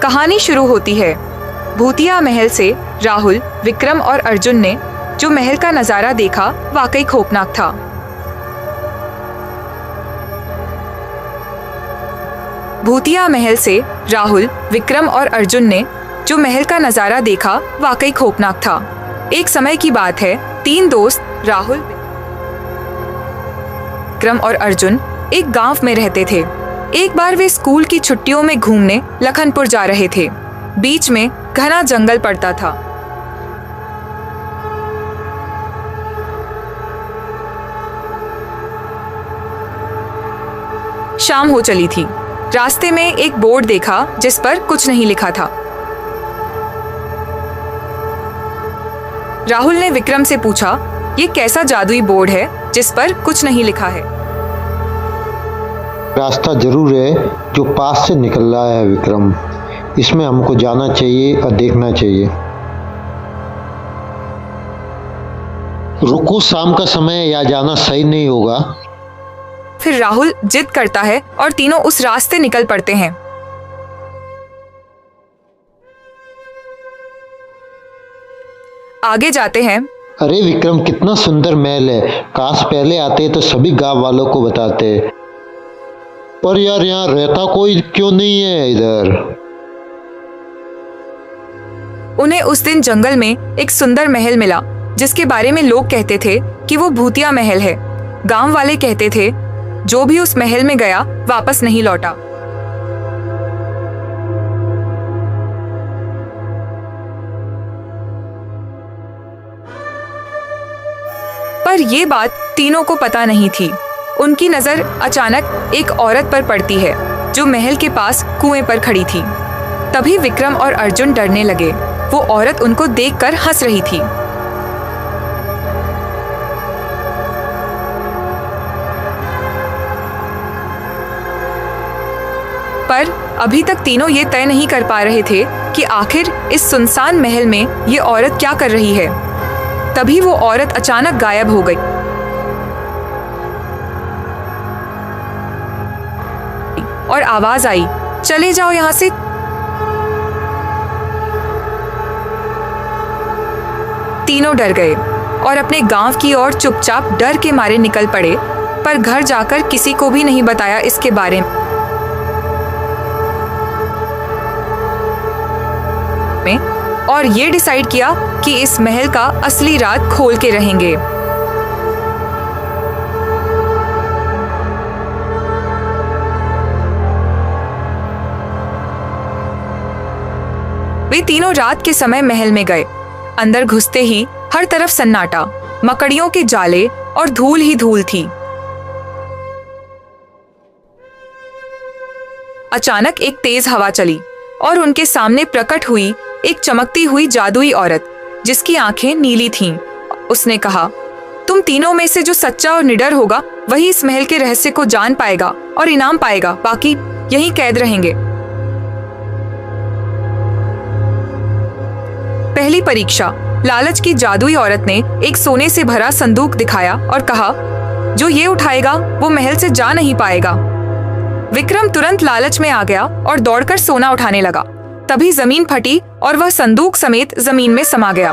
कहानी शुरू होती है। भूतिया महल से राहुल, विक्रम और अर्जुन ने जो महल का नजारा देखा वाकई खौफनाक था। भूतिया महल से राहुल, विक्रम और अर्जुन ने जो महल का नजारा देखा वाकई खौफनाक था। एक समय की बात है, 3 दोस्त राहुल, विक्रम और अर्जुन एक गांव में रहते थे। एक बार वे स्कूल की छुट्टियों में घूमने लखनपुर जा रहे थे। बीच में घना जंगल पड़ता था। शाम हो चली थी। रास्ते में एक बोर्ड देखा जिस पर कुछ नहीं लिखा था। राहुल ने विक्रम से पूछा, ये कैसा जादुई बोर्ड है जिस पर कुछ नहीं लिखा है? रास्ता जरूर है जो पास से निकल रहा है विक्रम। इसमें हमको जाना चाहिए और देखना चाहिए। रुको, शाम का समय है, यहाँ जाना सही नहीं होगा। फिर राहुल जिद करता है और तीनों उस रास्ते निकल पड़ते हैं। आगे जाते हैं। अरे विक्रम, कितना सुंदर महल है। काश पहले आते तो सभी गांव वालों को बताते। पर यार, यहाँ रहता कोई क्यों नहीं है इधर? उन्हें उस दिन जंगल में एक सुंदर महल मिला जिसके बारे में लोग कहते थे कि वो भूतिया महल है। गांव वाले कहते थे जो भी उस महल में गया वापस नहीं लौटा। पर ये बात तीनों को पता नहीं थी। उनकी नजर अचानक एक औरत पर पड़ती है जो महल के पास कुएं पर खड़ी थी। तभी विक्रम और अर्जुन डरने लगे। वो औरत उनको देखकर हंस रही थी। पर अभी तक तीनों ये तय नहीं कर पा रहे थे कि आखिर इस सुनसान महल में ये औरत क्या कर रही है। तभी वो औरत अचानक गायब हो गई और आवाज आई, चले जाओ यहाँ से। तीनों डर गए और अपने गांव की ओर चुपचाप डर के मारे निकल पड़े। पर घर जाकर किसी को भी नहीं बताया इसके बारे में और ये डिसाइड किया कि इस महल का असली राज खोल के रहेंगे। वे तीनों रात के समय महल में गए। अंदर घुसते ही हर तरफ सन्नाटा, मकड़ियों के जाले और धूल ही धूल थी। अचानक एक तेज हवा चली और उनके सामने प्रकट हुई एक चमकती हुई जादुई औरत जिसकी आंखें नीली थीं। उसने कहा, तुम तीनों में से जो सच्चा और निडर होगा वही इस महल के रहस्य को जान पाएगा और इनाम पाएगा। बाकी यहीं कैद रहेंगे। पहली परीक्षा। लालच की जादुई औरत ने एक सोने से भरा संदूक दिखाया और कहा, जो ये उठाएगा वो महल से जा नहीं पाएगा। विक्रम तुरंत लालच में आ गया और दौड़कर सोना उठाने लगा। तभी जमीन फटी और वह संदूक समेत जमीन में समा गया।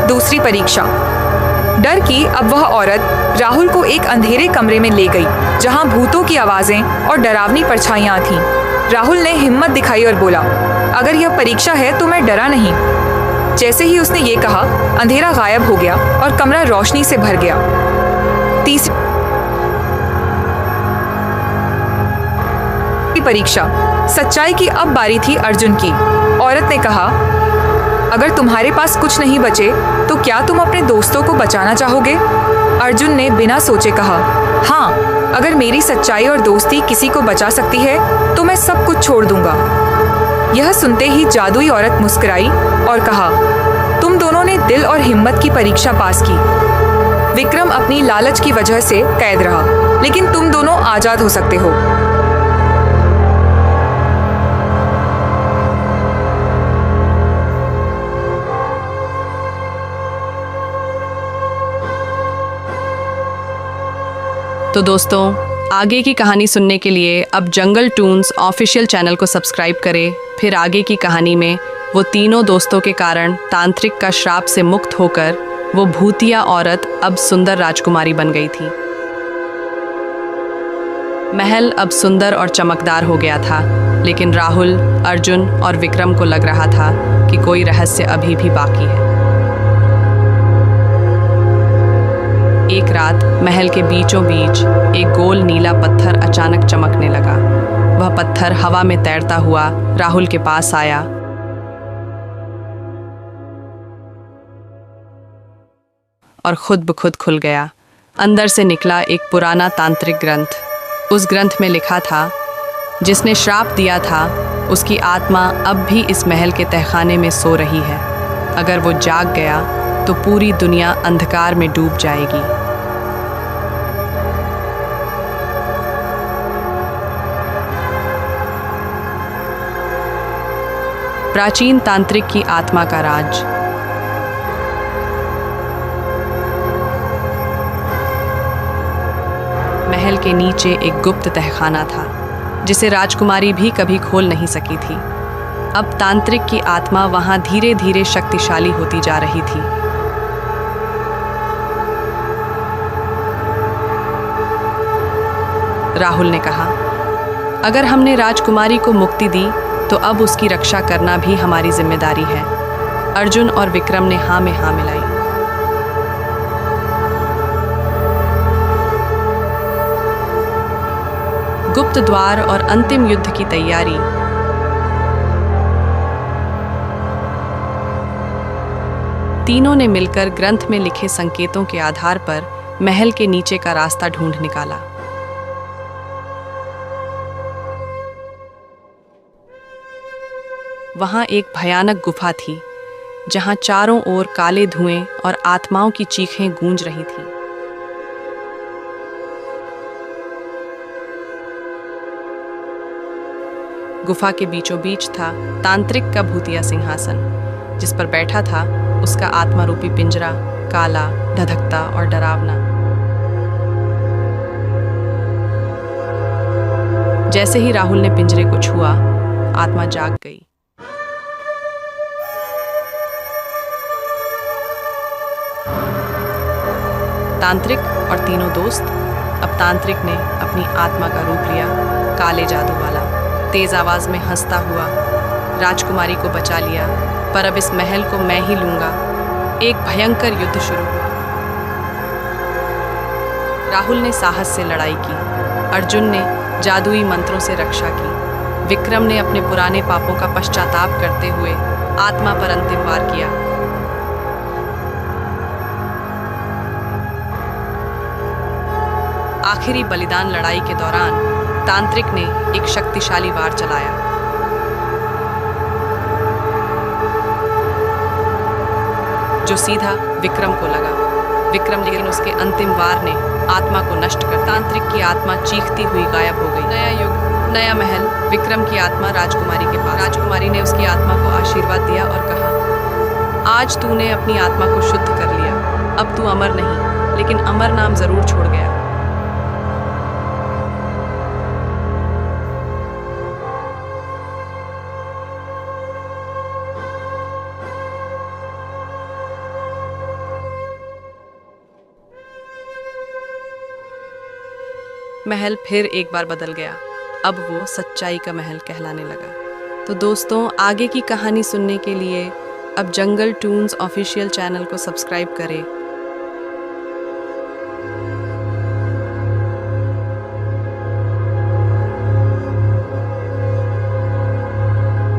दूसरी परीक्षा। डर की अब वह औरत राहुल को एक अंधेरे कमरे में ले गई जहां भूतों की आवाजें और डरावनी परछाइयां थीं। राहुल ने हिम्मत दिखाई और बोला, अगर यह परीक्षा है तो मैं डरा नहीं। जैसे ही उसने ये कहा, अंधेरा गायब हो गया और कमरा रोशनी से भर गया। तीसरी परीक्षा। सच्चाई की अब बारी थी अर्जुन की। औरत ने कहा, अगर तुम्हारे पास कुछ नहीं बचे तो क्या तुम अपने दोस्तों को बचाना चाहोगे? अर्जुन ने बिना सोचे कहा, हाँ, अगर मेरी सच्चाई और दोस्ती किसी को बचा सकती है तो मैं सब कुछ छोड़ दूंगा। यह सुनते ही जादुई औरत मुस्कुराई और कहा, तुम दोनों ने दिल और हिम्मत की परीक्षा पास की। विक्रम अपनी लालच की वजह से कैद रहा, लेकिन तुम दोनों आजाद हो सकते हो। तो दोस्तों, आगे की कहानी सुनने के लिए अब जंगल टून्स ऑफिशियल चैनल को सब्सक्राइब करें। फिर आगे की कहानी में वो तीनों दोस्तों के कारण तांत्रिक का श्राप से मुक्त होकर वो भूतिया औरत अब सुंदर राजकुमारी बन गई थी। महल अब सुंदर और चमकदार हो गया था, लेकिन राहुल, अर्जुन और विक्रम को लग रहा था कि कोई रहस्य अभी भी बाकी है। एक रात महल के बीचों बीच एक गोल नीला पत्थर अचानक चमकने लगा। वह पत्थर हवा में तैरता हुआ राहुल के पास आया और खुद ब खुद खुल गया। अंदर से निकला एक पुराना तांत्रिक ग्रंथ। उस ग्रंथ में लिखा था, जिसने श्राप दिया था उसकी आत्मा अब भी इस महल के तहखाने में सो रही है। अगर वो जाग गया तो पूरी दुनिया अंधकार में डूब जाएगी। प्राचीन तांत्रिक की आत्मा का राज। महल के नीचे एक गुप्त तहखाना था, जिसे राजकुमारी भी कभी खोल नहीं सकी थी। अब तांत्रिक की आत्मा वहां धीरे धीरे शक्तिशाली होती जा रही थी। राहुल ने कहा, अगर हमने राजकुमारी को मुक्ति दी तो अब उसकी रक्षा करना भी हमारी जिम्मेदारी है। अर्जुन और विक्रम ने हाँ में हाँ मिलाई। गुप्त द्वार और अंतिम युद्ध की तैयारी। तीनों ने मिलकर ग्रंथ में लिखे संकेतों के आधार पर महल के नीचे का रास्ता ढूंढ निकाला। वहां एक भयानक गुफा थी, जहां चारों ओर काले धुएं और आत्माओं की चीखें गूंज रही थीं। गुफा के बीचों बीच था तांत्रिक का भूतिया सिंहासन, जिस पर बैठा था उसका आत्मा रूपी पिंजरा, काला, धधकता और डरावना। जैसे ही राहुल ने पिंजरे को छुआ, आत्मा जाग गई। तांत्रिक और तीनों दोस्त। अब तांत्रिक ने अपनी आत्मा का रूप लिया, काले जादू वाला। तेज आवाज में हंसता हुआ राजकुमारी को बचा लिया, पर अब इस महल को मैं ही लूंगा। एक भयंकर युद्ध शुरू हुआ। राहुल ने साहस से लड़ाई की, अर्जुन ने जादुई मंत्रों से रक्षा की, विक्रम ने अपने पुराने पापों का पश्चाताप करते हुए आत्मा पर अंतिम वार किया। आखिरी बलिदान लड़ाई के दौरान तांत्रिक ने एक शक्तिशाली वार चलाया। जो सीधा विक्रम को लगा। विक्रम, लेकिन उसके अंतिम वार ने आत्मा को नष्ट कर तांत्रिक की आत्मा चीखती हुई गायब हो गई। नया युग, नया महल। विक्रम की आत्मा राजकुमारी के पास। राजकुमारी ने उसकी आत्मा को आशीर्वाद दिया और कहा, आज तूने अपनी आत्मा को शुद्ध कर लिया। अब तू अमर नहीं, लेकिन अमर नाम जरूर छोड़ गया। महल फिर एक बार बदल गया। अब वो सच्चाई का महल कहलाने लगा। तो दोस्तों, आगे की कहानी सुनने के लिए अब जंगल टून्स ऑफिशियल चैनल को सब्सक्राइब करें।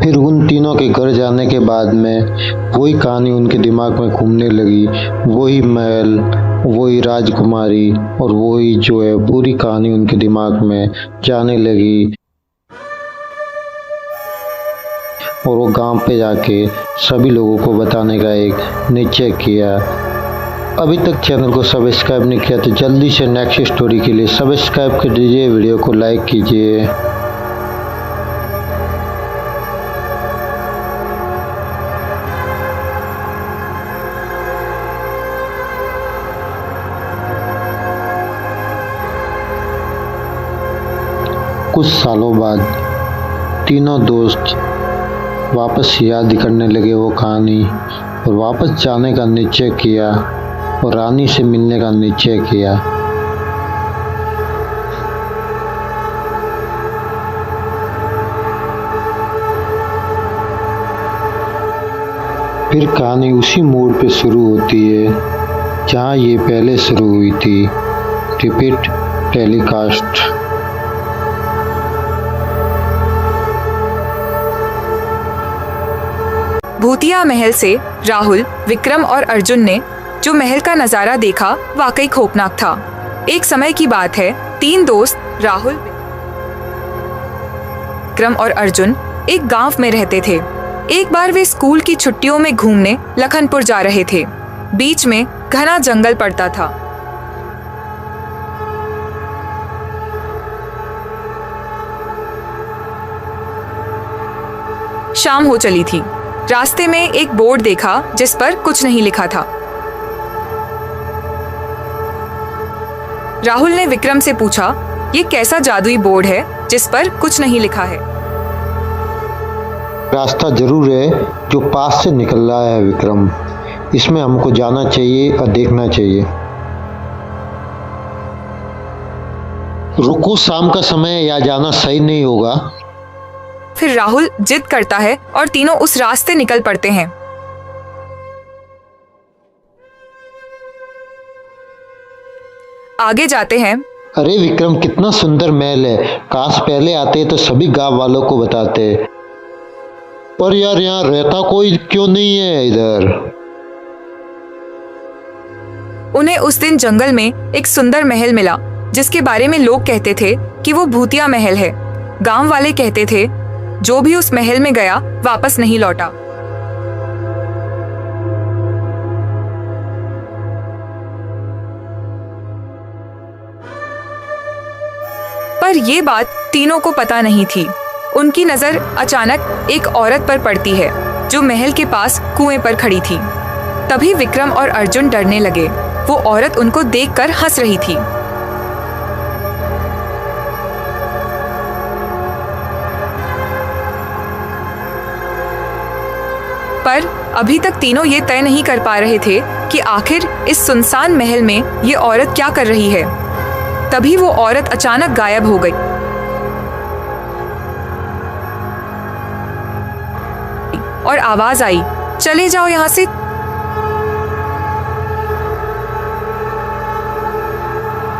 फिर उन तीनों के घर जाने के बाद में वही कहानी उनके दिमाग में घूमने लगी। वही महल, वही राजकुमारी और वही जो है पूरी कहानी उनके दिमाग में जाने लगी। और वो गांव पे जाके सभी लोगों को बताने का एक निश्चय किया। अभी तक चैनल को सब्सक्राइब नहीं किया तो जल्दी से नेक्स्ट स्टोरी के लिए सब्सक्राइब कर दीजिए, वीडियो को लाइक कीजिए। कुछ सालों बाद तीनों दोस्त वापस याद करने लगे वो कहानी और वापस जाने का निश्चय किया और रानी से मिलने का निश्चय किया। फिर कहानी उसी मोड़ पे शुरू होती है जहाँ ये पहले शुरू हुई थी। Repeat telecast. भूतिया महल से राहुल, विक्रम और अर्जुन ने जो महल का नजारा देखा वाकई खौफनाक था। एक समय की बात है, 3 दोस्त राहुल, विक्रम और अर्जुन एक गांव में रहते थे। एक बार वे स्कूल की छुट्टियों में घूमने लखनपुर जा रहे थे। बीच में घना जंगल पड़ता था। शाम हो चली थी। रास्ते में एक बोर्ड देखा जिस पर कुछ नहीं लिखा था। राहुल ने विक्रम से पूछा, ये कैसा जादुई बोर्ड है जिस पर कुछ नहीं लिखा है? रास्ता जरूर है जो पास से निकल रहा है विक्रम। इसमें हमको जाना चाहिए और देखना चाहिए। रुको, शाम का समय है, या जाना सही नहीं होगा। फिर राहुल जिद करता है और तीनों उस रास्ते निकल पड़ते हैं। आगे जाते हैं। अरे विक्रम, कितना सुंदर महल है। काश पहले आते तो सभी गांव वालों को बताते। पर यार, यहाँ रहता कोई क्यों नहीं है इधर? उन्हें उस दिन जंगल में एक सुंदर महल मिला जिसके बारे में लोग कहते थे कि वो भूतिया महल है। गांव वाले कहते थे जो भी उस महल में गया वापस नहीं लौटा। पर ये बात तीनों को पता नहीं थी। उनकी नजर अचानक एक औरत पर पड़ती है जो महल के पास कुएं पर खड़ी थी। तभी विक्रम और अर्जुन डरने लगे। वो औरत उनको देखकर हंस रही थी। पर अभी तक तीनों ये तय नहीं कर पा रहे थे कि आखिर इस सुनसान महल में ये औरत क्या कर रही है। तभी वो औरत अचानक गायब हो गई और आवाज आई, चले जाओ यहाँ से।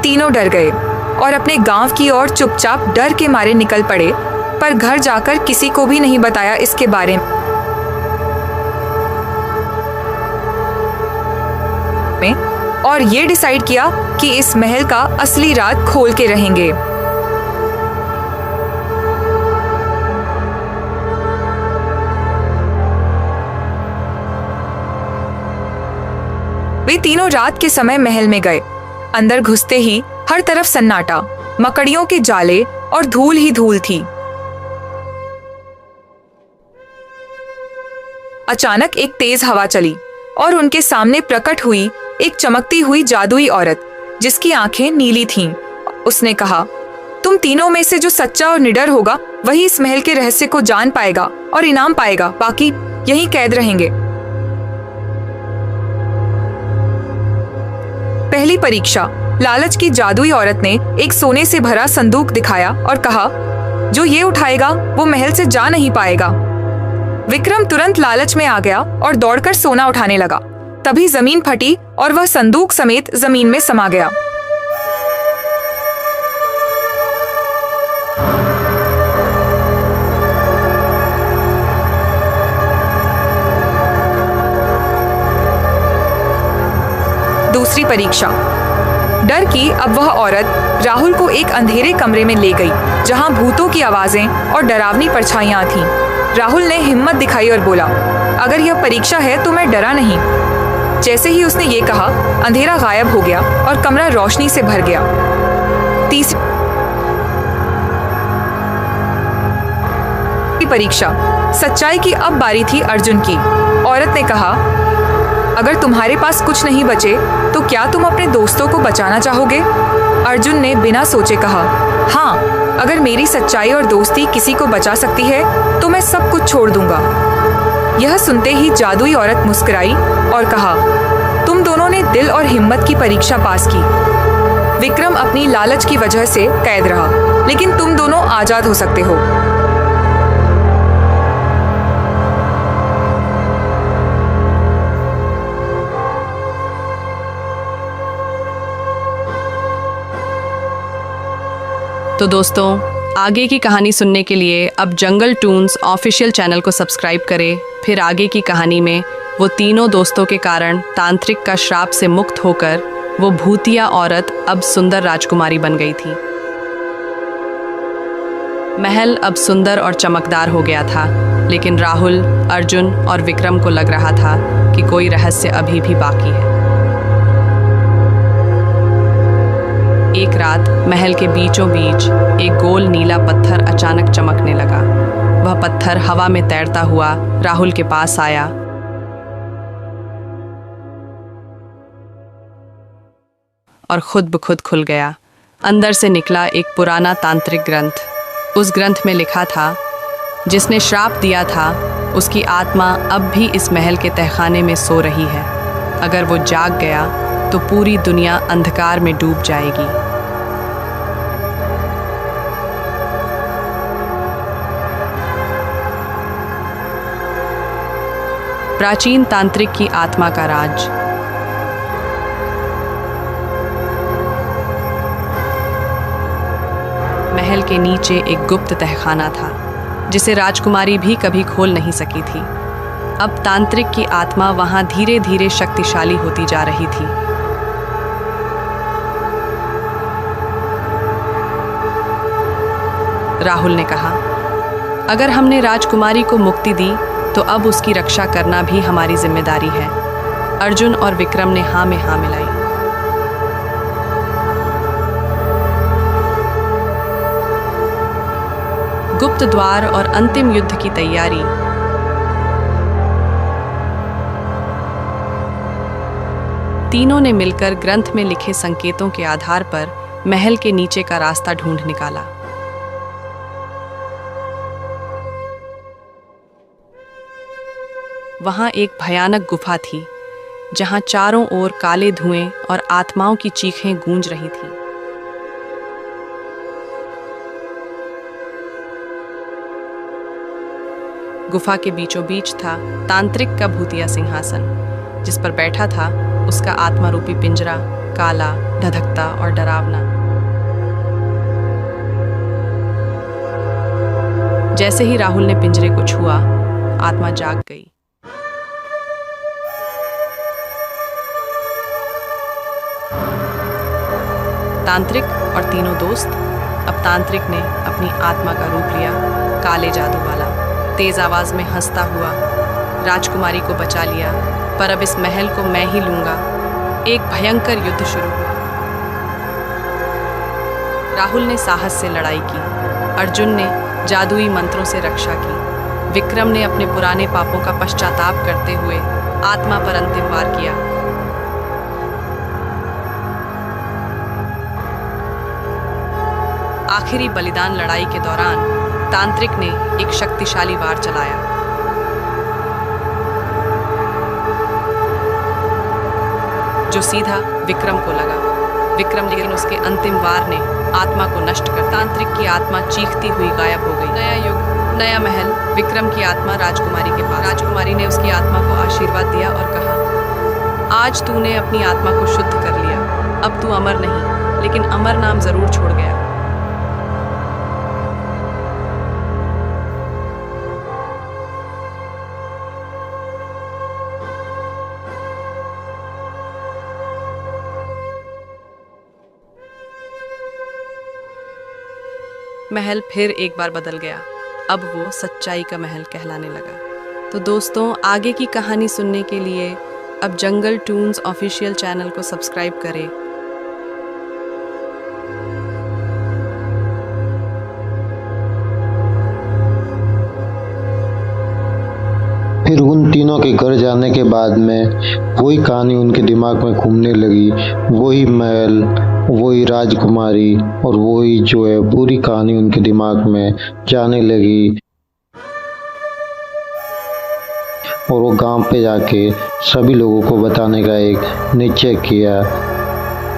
तीनों डर गए और अपने गांव की ओर चुपचाप डर के मारे निकल पड़े। पर घर जाकर किसी को भी नहीं बताया इसके बारे में और ये डिसाइड किया कि इस महल का असली राज खोल के रहेंगे। वे तीनों रात के समय महल में गए। अंदर घुसते ही हर तरफ सन्नाटा, मकड़ियों के जाले और धूल ही धूल थी। अचानक एक तेज हवा चली और उनके सामने प्रकट हुई एक चमकती हुई जादुई औरत जिसकी आंखें नीली थीं। उसने कहा, तुम तीनों में से जो सच्चा और निडर होगा वही इस महल के रहस्य को जान पाएगा और इनाम पाएगा। बाकी यहीं कैद रहेंगे। पहली परीक्षा। लालच की जादुई औरत ने एक सोने से भरा संदूक दिखाया और कहा, जो ये उठाएगा वो महल से जा नहीं पाएगा। विक्रम तुरंत लालच में आ गया और दौड़कर सोना उठाने लगा। तभी जमीन फटी और वह संदूक समेत जमीन में समा गया। दूसरी परीक्षा। डर की अब वह औरत राहुल को एक अंधेरे कमरे में ले गई जहां भूतों की आवाजें और डरावनी परछाइयां थीं। राहुल ने हिम्मत दिखाई और बोला, अगर यह परीक्षा है तो मैं डरा नहीं। जैसे ही उसने ये कहा, अंधेरा गायब हो गया और कमरा रोशनी से भर गया। तीसरी परीक्षा। सच्चाई की अब बारी थी अर्जुन की। औरत ने कहा, अगर तुम्हारे पास कुछ नहीं बचे तो क्या तुम अपने दोस्तों को बचाना चाहोगे? अर्जुन ने बिना सोचे कहा, हाँ, अगर मेरी सच्चाई और दोस्ती किसी को बचा सकती है तो मैं सब कुछ छोड़ दूंगा। यह सुनते ही जादुई औरत मुस्कुराई और कहा, तुम दोनों ने दिल और हिम्मत की परीक्षा पास की। विक्रम अपनी लालच की वजह से कैद रहा, लेकिन तुम दोनों आजाद हो सकते हो। तो दोस्तों, आगे की कहानी सुनने के लिए अब जंगल टून्स ऑफिशियल चैनल को सब्सक्राइब करें। फिर आगे की कहानी में वो तीनों दोस्तों के कारण तांत्रिक का श्राप से मुक्त होकर वो भूतिया औरत अब सुंदर राजकुमारी बन गई थी। महल अब सुंदर और चमकदार हो गया था, लेकिन राहुल, अर्जुन और विक्रम को लग रहा था कि कोई रहस्य अभी भी बाकी है। एक रात महल के बीचों बीच एक गोल नीला पत्थर अचानक चमकने लगा। वह पत्थर हवा में तैरता हुआ राहुल के पास आया और खुद ब खुद खुल गया। अंदर से निकला एक पुराना तांत्रिक ग्रंथ। उस ग्रंथ में लिखा था, जिसने श्राप दिया था उसकी आत्मा अब भी इस महल के तहखाने में सो रही है। अगर वो जाग गया तो पूरी दुनिया अंधकार में डूब जाएगी। प्राचीन तांत्रिक की आत्मा का राज। महल के नीचे एक गुप्त तहखाना था, जिसे राजकुमारी भी कभी खोल नहीं सकी थी। अब तांत्रिक की आत्मा वहां धीरे धीरे शक्तिशाली होती जा रही थी। राहुल ने कहा, अगर हमने राजकुमारी को मुक्ति दी तो अब उसकी रक्षा करना भी हमारी जिम्मेदारी है। अर्जुन और विक्रम ने हाँ में हाँ मिलाई। गुप्त द्वार और अंतिम युद्ध की तैयारी। तीनों ने मिलकर ग्रंथ में लिखे संकेतों के आधार पर महल के नीचे का रास्ता ढूंढ निकाला। वहां एक भयानक गुफा थी, जहां चारों ओर काले धुएं और आत्माओं की चीखें गूंज रही थीं। गुफा के बीचों बीच था तांत्रिक का भूतिया सिंहासन, जिस पर बैठा था उसका आत्मा रूपी पिंजरा, काला, धधकता और डरावना। जैसे ही राहुल ने पिंजरे को छुआ, आत्मा जाग गई। तांत्रिक और तीनों दोस्त। अब तांत्रिक ने अपनी आत्मा का रूप लिया, काले जादू वाला। तेज आवाज में हंसता हुआ, राजकुमारी को बचा लिया, पर अब इस महल को मैं ही लूंगा। एक भयंकर युद्ध शुरू हुआ। राहुल ने साहस से लड़ाई की, अर्जुन ने जादुई मंत्रों से रक्षा की, विक्रम ने अपने पुराने पापों का पश्चाताप करते हुए आत्मा पर अंतिम वार किया। आखिरी बलिदान लड़ाई के दौरान तांत्रिक ने एक शक्तिशाली वार चलाया। जो सीधा विक्रम को लगा। विक्रम, लेकिन उसके अंतिम वार ने आत्मा को नष्ट कर तांत्रिक की आत्मा चीखती हुई गायब हो गई। नया युग, नया महल। विक्रम की आत्मा राजकुमारी के पास। राजकुमारी ने उसकी आत्मा को आशीर्वाद दिया और कहा, आज तूने अपनी आत्मा को शुद्ध कर लिया। अब तू अमर नहीं, लेकिन अमर नाम जरूर छोड़ गया। महल फिर एक बार बदल गया। अब वो सच्चाई का महल कहलाने लगा। तो दोस्तों, आगे की कहानी सुनने के लिए अब जंगल टून्स ऑफिशियल चैनल को सब्सक्राइब करें। फिर उन तीनों के घर जाने के बाद में वही कहानी उनके दिमाग में घूमने लगी। वही महल, वही राजकुमारी और वही जो है पूरी कहानी उनके दिमाग में जाने लगी। और वो गांव पे जाके सभी लोगों को बताने का एक निश्चय किया।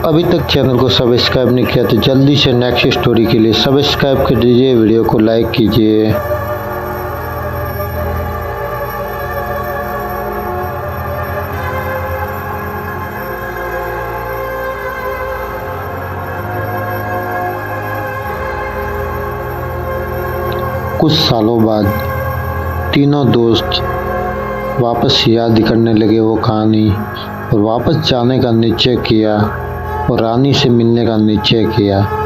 अभी तक चैनल को सब्सक्राइब नहीं किया तो जल्दी से नेक्स्ट स्टोरी के लिए सब्सक्राइब कर दीजिए, वीडियो को लाइक कीजिए। कुछ सालों बाद तीनों दोस्त वापस याद करने लगे वो कहानी और वापस जाने का निश्चय किया और रानी से मिलने का निश्चय किया।